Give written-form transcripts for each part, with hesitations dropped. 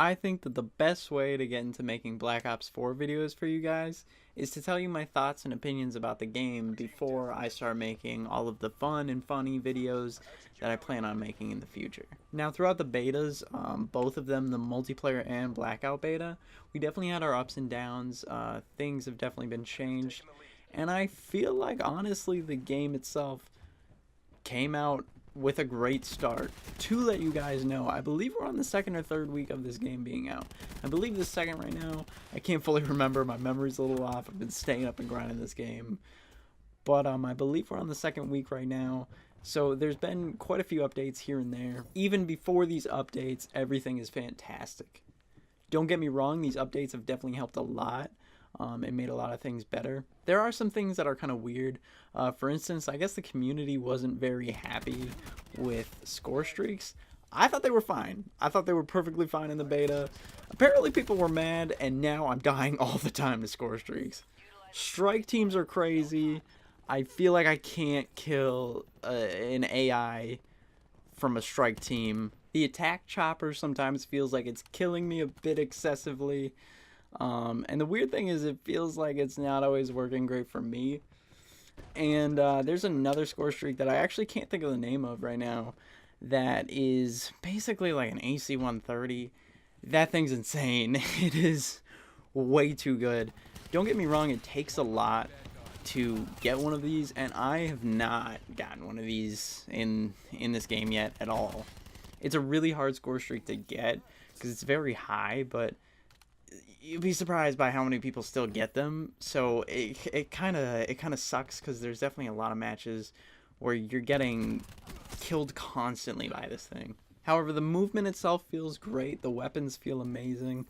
I think that the best way to get into making Black Ops 4 videos for you guys is to tell you my thoughts and opinions about the game before I start making all of the fun and funny videos that I plan on making in the future. Now, throughout the betas, both of them, the multiplayer and Blackout beta, we definitely had our ups and downs. Things have definitely been changed, and I feel like, honestly, the game itself came out with a great start. To let you guys know, I believe we're on the second or third week of this game being out. I believe the second right now. I can't fully remember. My memory's a little off. I've been staying up and grinding this game. But I believe we're on the second week right now. So there's been quite a few updates here and there. Even before these updates, everything is fantastic. Don't get me wrong, these updates have definitely helped a lot. It made a lot of things better. There are some things that are kind of weird. For instance, I guess the community wasn't very happy with score streaks. I thought they were fine. I thought they were perfectly fine in the beta. Apparently people were mad, and now I'm dying all the time to score streaks. Strike teams are crazy. I feel like I can't kill an AI from a strike team. The attack chopper sometimes feels like it's killing me a bit excessively. And the weird thing is, it feels like it's not always working great for me. And there's another score streak that I actually can't think of the name of right now that is basically like an AC 130. That thing's insane. It is way too good. Don't get me wrong, it takes a lot to get one of these, and I have not gotten one of these in this game yet at all. It's a really hard score streak to get because it's very high, but you'd be surprised by how many people still get them. So it kind of sucks because there's definitely a lot of matches where you're getting killed constantly by this thing. However, the movement itself feels great. The weapons feel amazing.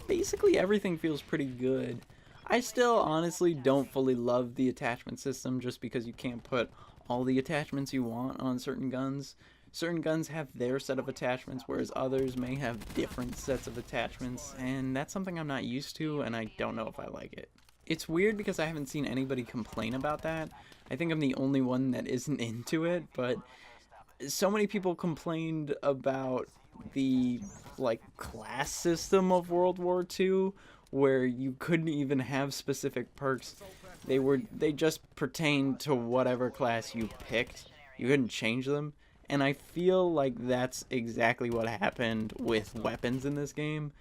Basically everything feels pretty good. I still honestly don't fully love the attachment system just because you can't put all the attachments you want on certain guns. Certain guns have their set of attachments, whereas others may have different sets of attachments, and that's something I'm not used to, and I don't know if I like it. It's weird because I haven't seen anybody complain about that. I think I'm the only one that isn't into it, but so many people complained about the, like, class system of World War II, where you couldn't even have specific perks. They just pertained to whatever class you picked. You couldn't change them. And I feel like that's exactly what happened with weapons in this game,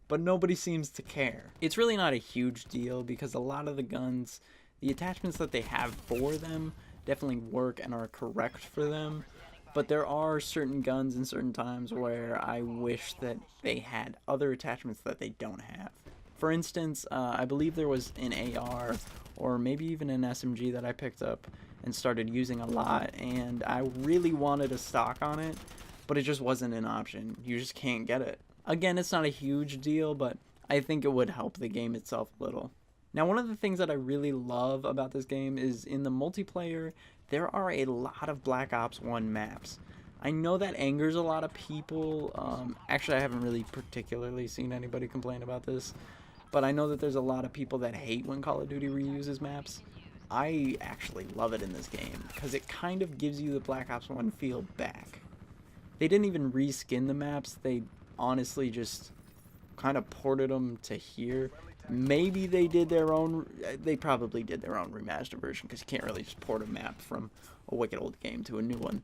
but nobody seems to care. It's really not a huge deal because a lot of the guns, the attachments that they have for them definitely work and are correct for them, but there are certain guns in certain times where I wish that they had other attachments that they don't have. For instance, I believe there was an AR or maybe even an SMG that I picked up and started using a lot, and I really wanted a stock on it, but it just wasn't an option. You just can't get it. Again, it's not a huge deal, but I think it would help the game itself a little. Now, one of the things that I really love about this game is in the multiplayer, there are a lot of Black Ops 1 maps. I know that angers a lot of people. Actually, I haven't really particularly seen anybody complain about this, but I know that there's a lot of people that hate when Call of Duty reuses maps. I actually love it in this game because it kind of gives you the Black Ops 1 feel back. They didn't even reskin the maps. They honestly just kind of ported them to here. Maybe they did their own, they probably did their own remastered version because you can't really just port a map from a wicked old game to a new one.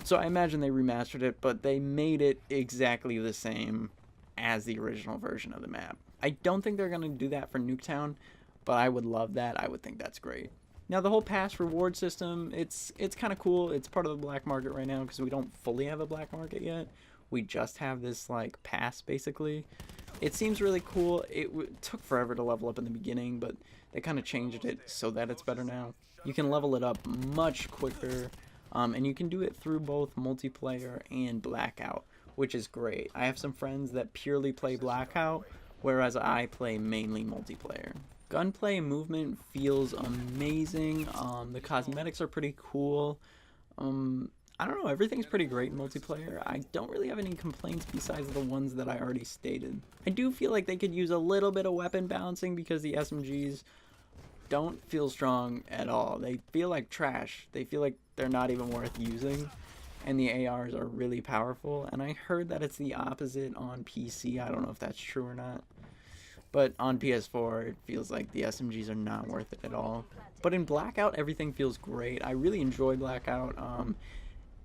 So I imagine they remastered it, but they made it exactly the same as the original version of the map. I don't think they're going to do that for Nuketown, but I would love that. I would think that's great. Now, the whole pass reward system, it's kind of cool. It's part of the black market right now because we don't fully have a black market yet. We just have this, like, pass, basically. It seems really cool. It took forever to level up in the beginning, but they kind of changed it so that it's better now. You can level it up much quicker, and you can do it through both multiplayer and Blackout, which is great. I have some friends that purely play Blackout, whereas I play mainly multiplayer. Gunplay and movement feels amazing. The cosmetics are pretty cool. I don't know, everything's pretty great in multiplayer. I don't really have any complaints besides the ones that I already stated. I do feel like they could use a little bit of weapon balancing because the SMGs don't feel strong at all. They feel like trash. They feel like they're not even worth using. and the ARs are really powerful, and I heard that it's the opposite on PC. I don't know if that's true or not. But on PS4, it feels like the SMGs are not worth it at all. But in Blackout, everything feels great. I really enjoy Blackout.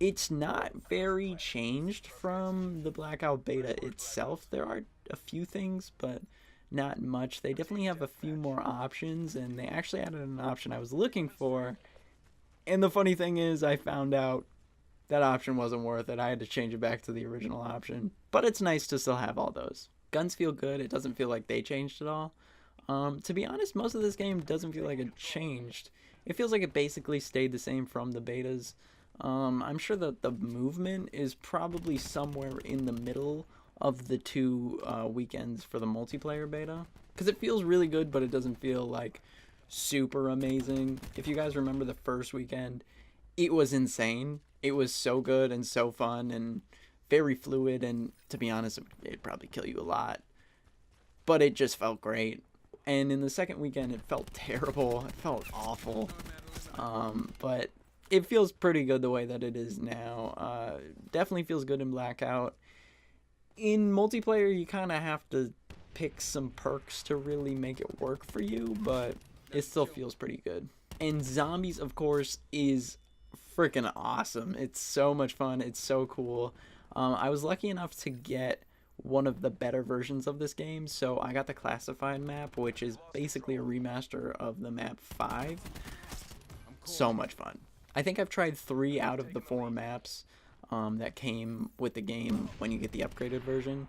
It's not very changed from the Blackout beta itself. There are a few things, but not much. They definitely have a few more options, and they actually added an option I was looking for. And the funny thing is, I found out that option wasn't worth it. I had to change it back to the original option. But it's nice to still have all those. Guns feel good. It doesn't feel like they changed at all. To be honest, most of this game doesn't feel like it changed. It feels like it basically stayed the same from the betas. I'm sure that the movement is probably somewhere in the middle of the two weekends for the multiplayer beta. Because it feels really good, but it doesn't feel like super amazing. If you guys remember the first weekend, it was insane. It was so good and so fun and very fluid, and to be honest, it'd probably kill you a lot. But it just felt great. And in the second weekend, it felt terrible. It felt awful. But it feels pretty good the way that it is now. Definitely feels good in Blackout. In multiplayer, you kind of have to pick some perks to really make it work for you, but it still feels pretty good. And Zombies, of course, is freaking awesome. It's so much fun. It's so cool. I was lucky enough to get one of the better versions of this game, so I got the classified map, which is basically a remaster of the map 5. So much fun. I think I've tried 3 out of the 4 maps that came with the game when you get the upgraded version.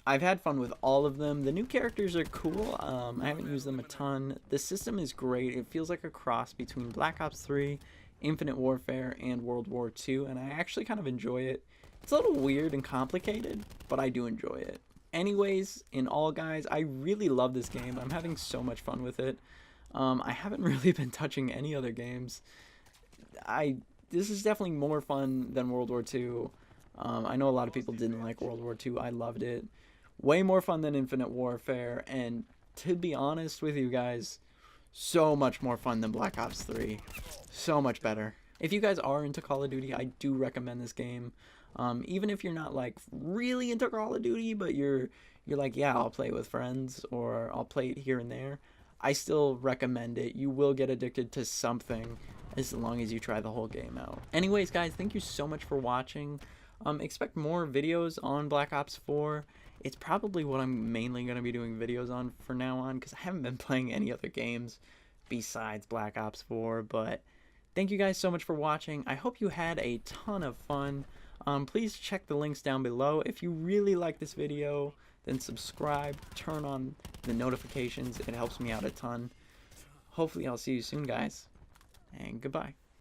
I've had fun with all of them. The new characters are cool. I haven't used them a ton. The system is great. It feels like a cross between Black Ops 3, Infinite Warfare, and World War II, and I actually kind of enjoy it. It's a little weird and complicated, but I do enjoy it. Anyways, in all, guys, I really love this game. I'm having so much fun with it. I haven't really been touching any other games. This is definitely more fun than World War II. I know a lot of people didn't like World War II. I loved it. Way more fun than Infinite Warfare, and to be honest with you guys, so much more fun than Black Ops 3. So much better. If you guys are into Call of Duty, I do recommend this game. Even if you're not like really into Call of Duty, but you're like, yeah, I'll play it with friends, or I'll play it here and there, I still recommend it. You will get addicted to something as long as you try the whole game out. Anyways, guys, thank you so much for watching. Expect more videos on Black Ops 4. It's probably what I'm mainly going to be doing videos on from now on, because I haven't been playing any other games besides Black Ops 4. But thank you guys so much for watching. I hope you had a ton of fun. Please check the links down below. If you really like this video, then subscribe, turn on the notifications. It helps me out a ton. Hopefully I'll see you soon, guys, and goodbye.